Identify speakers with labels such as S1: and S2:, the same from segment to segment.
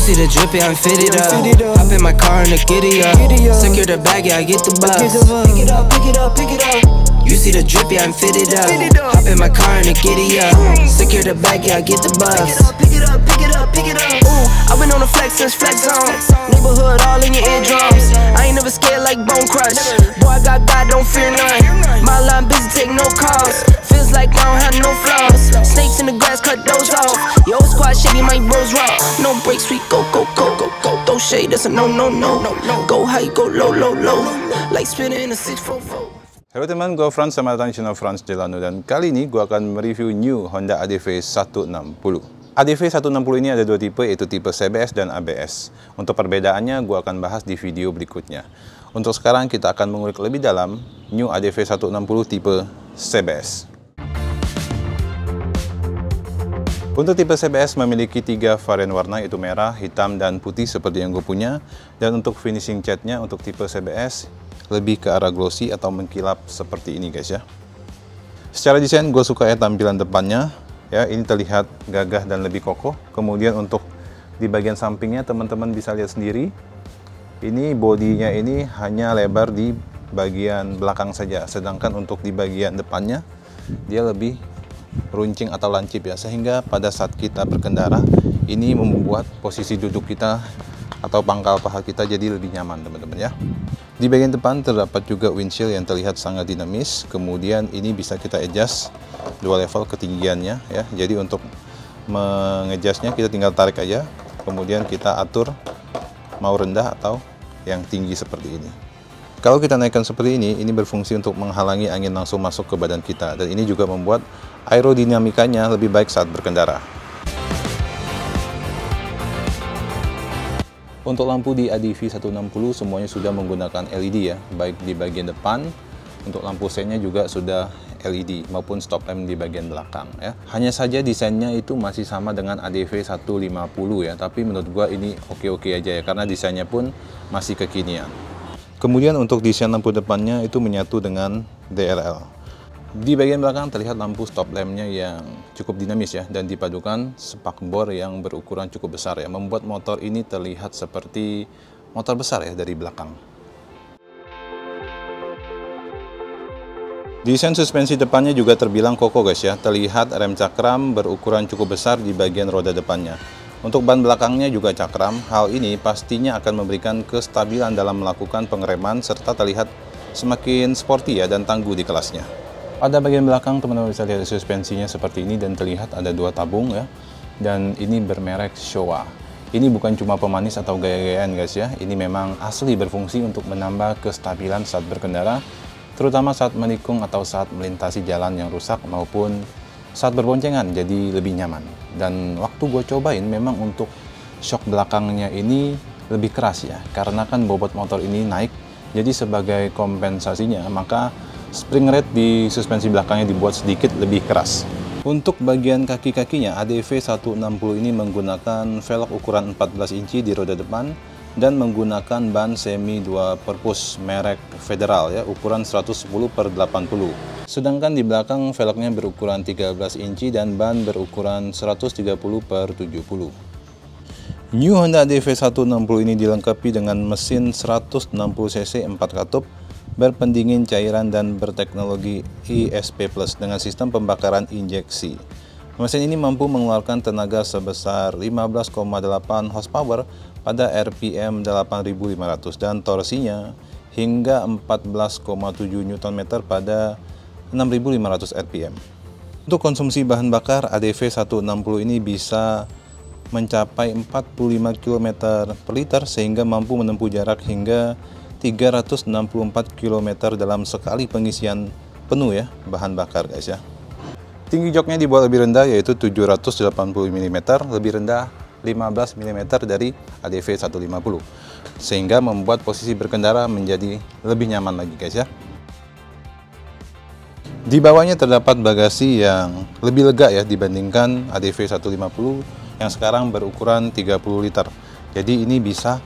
S1: see the drip, yeah, I'm fitted up. Hop in my car and the giddy up. Secure the bag, yeah, I get the bus. Pick it up, pick it up, pick it up. You see the drip, yeah, I'm fitted up. Hop in my car and the giddy up. Secure the bag, yeah, I get the bus. Pick it up, pick it up, pick it up. Ooh, I've been on the flex since flex on. Neighborhood all in your eardrums. I ain't never scared like Bone Crush. Boy, I got God, don't fear none. My line busy, take no calls. Feels like I don't have no flaws. Snakes in the grass, cut those off. Yo, squad shady, my bros raw. No breaks, we go, go, go, go, go. Throw shade, that's a no, no, no. Go high, go low, low, low. Like spinning in a 644.
S2: Halo teman, gue Frans, sama datang di channel Frans Delano, dan kali ini gue akan mereview new Honda ADV 160. ADV 160 ini ada dua tipe, yaitu tipe CBS dan ABS. Untuk perbedaannya gue akan bahas di video berikutnya. Untuk sekarang kita akan mengulik lebih dalam new ADV 160 tipe CBS. Untuk tipe CBS memiliki 3 varian warna, yaitu merah, hitam, dan putih seperti yang gue punya. Dan untuk finishing catnya untuk tipe CBS lebih ke arah glossy atau mengkilap seperti ini guys ya. Secara desain gue suka ya tampilan depannya ya, ini terlihat gagah dan lebih kokoh. Kemudian untuk di bagian sampingnya teman-teman bisa lihat sendiri, ini bodinya ini hanya lebar di bagian belakang saja, sedangkan untuk di bagian depannya dia lebih runcing atau lancip ya, sehingga pada saat kita berkendara ini membuat posisi duduk kita atau pangkal paha kita jadi lebih nyaman teman-teman ya. Di bagian depan terdapat juga windshield yang terlihat sangat dinamis. Kemudian ini bisa kita adjust 2 level ketinggiannya ya. Jadi untuk mengejasnya kita tinggal tarik aja. Kemudian kita atur mau rendah atau yang tinggi seperti ini. Kalau kita naikkan seperti ini berfungsi untuk menghalangi angin langsung masuk ke badan kita. Dan ini juga membuat aerodinamikanya lebih baik saat berkendara. Untuk lampu di ADV 160 semuanya sudah menggunakan LED ya, baik di bagian depan, untuk lampu sennya juga sudah LED, maupun stop lamp di bagian belakang ya. Hanya saja desainnya itu masih sama dengan ADV 150 ya, tapi menurut gua ini oke-oke aja ya, karena desainnya pun masih kekinian. Kemudian untuk desain lampu depannya itu menyatu dengan DRL. Di bagian belakang terlihat lampu stop lampnya yang cukup dinamis ya, dan dipadukan spakbor yang berukuran cukup besar ya, membuat motor ini terlihat seperti motor besar ya dari belakang. Desain suspensi depannya juga terbilang kokoh guys ya, terlihat rem cakram berukuran cukup besar di bagian roda depannya. Untuk ban belakangnya juga cakram, hal ini pastinya akan memberikan kestabilan dalam melakukan pengereman serta terlihat semakin sporty ya dan tangguh di kelasnya. Pada bagian belakang teman-teman bisa lihat suspensinya seperti ini dan terlihat ada 2 tabung ya, dan ini bermerek Showa. Ini bukan cuma pemanis atau gaya-gayaan guys ya, ini memang asli berfungsi untuk menambah kestabilan saat berkendara, terutama saat menikung atau saat melintasi jalan yang rusak maupun saat berboncengan, jadi lebih nyaman. Dan waktu gue cobain memang untuk shock belakangnya ini lebih keras ya, karena kan bobot motor ini naik, jadi sebagai kompensasinya maka spring rate di suspensi belakangnya dibuat sedikit lebih keras. Untuk bagian kaki-kakinya, ADV 160 ini menggunakan velg ukuran 14 inci di roda depan dan menggunakan ban semi 2 purpose merek Federal ya, ukuran 110/80. Sedangkan di belakang velgnya berukuran 13 inci dan ban berukuran 130/70. New Honda ADV 160 ini dilengkapi dengan mesin 160 cc 4 katup, berpendingin cairan dan berteknologi ESP Plus dengan sistem pembakaran injeksi. Mesin ini mampu mengeluarkan tenaga sebesar 15,8 horsepower pada RPM 8500 dan torsinya hingga 14,7 Nm pada 6500 RPM. Untuk konsumsi bahan bakar, ADV 160 ini bisa mencapai 45 km per liter sehingga mampu menempuh jarak hingga 364 km dalam sekali pengisian penuh ya bahan bakar guys ya. Tinggi joknya dibuat lebih rendah yaitu 780 mm, lebih rendah 15 mm dari ADV 150, sehingga membuat posisi berkendara menjadi lebih nyaman lagi guys ya. Di bawahnya terdapat bagasi yang lebih lega ya dibandingkan ADV 150 yang sekarang berukuran 30 liter. Jadi ini bisa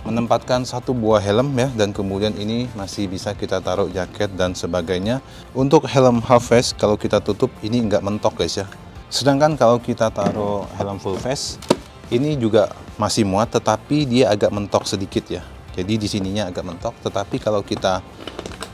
S2: menempatkan 1 buah helm ya, dan kemudian ini masih bisa kita taruh jaket dan sebagainya. Untuk helm half face kalau kita tutup ini nggak mentok guys ya. Sedangkan kalau kita taruh helm full face Ini juga masih muat, tetapi dia agak mentok sedikit ya. Jadi di sininya agak mentok, tetapi kalau kita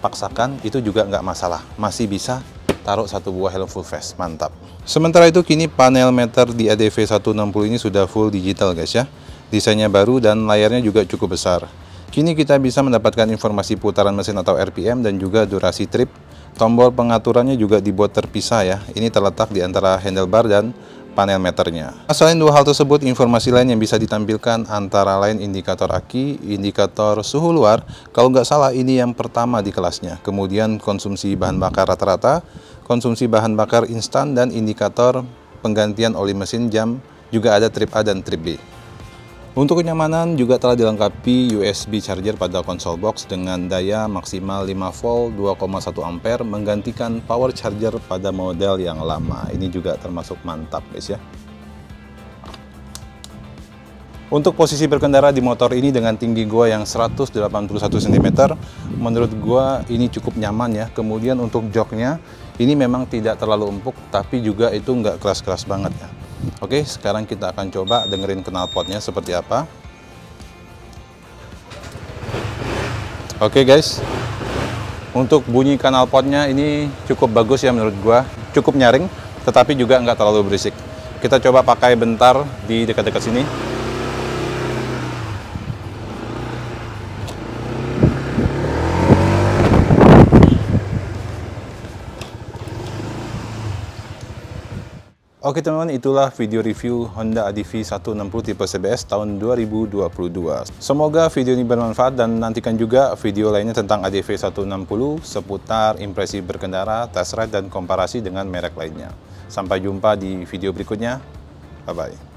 S2: paksakan itu juga nggak masalah. Masih bisa taruh satu buah helm full face, mantap. Sementara itu kini panel meter di ADV 160 ini sudah full digital guys ya. Desainnya baru dan layarnya juga cukup besar. Kini kita bisa mendapatkan informasi putaran mesin atau RPM dan juga durasi trip. Tombol pengaturannya juga dibuat terpisah ya. Ini terletak di antara handlebar dan panel meternya. Selain dua hal tersebut, informasi lain yang bisa ditampilkan antara lain indikator aki, indikator suhu luar. Kalau nggak salah ini yang pertama di kelasnya. Kemudian konsumsi bahan bakar rata-rata, konsumsi bahan bakar instan, dan indikator penggantian oli mesin jam. Juga ada trip A dan trip B. Untuk kenyamanan juga telah dilengkapi USB charger pada konsol box dengan daya maksimal 5 volt 2,1 ampere menggantikan power charger pada model yang lama. Ini juga termasuk mantap guys ya. Untuk posisi berkendara di motor ini dengan tinggi gua yang 181 cm, menurut gua ini cukup nyaman ya. Kemudian untuk joknya ini memang tidak terlalu empuk, tapi juga itu nggak keras-keras banget ya. Oke, sekarang kita akan coba dengerin knalpotnya seperti apa. Oke guys, untuk bunyi knalpotnya ini cukup bagus ya menurut gua. Cukup nyaring, tetapi juga nggak terlalu berisik. Kita coba pakai bentar di dekat-dekat sini. Oke teman-teman, itulah video review Honda ADV 160 tipe CBS tahun 2022. Semoga video ini bermanfaat dan nantikan juga video lainnya tentang ADV 160 seputar impresi berkendara, test ride, dan komparasi dengan merek lainnya. Sampai jumpa di video berikutnya. Bye-bye.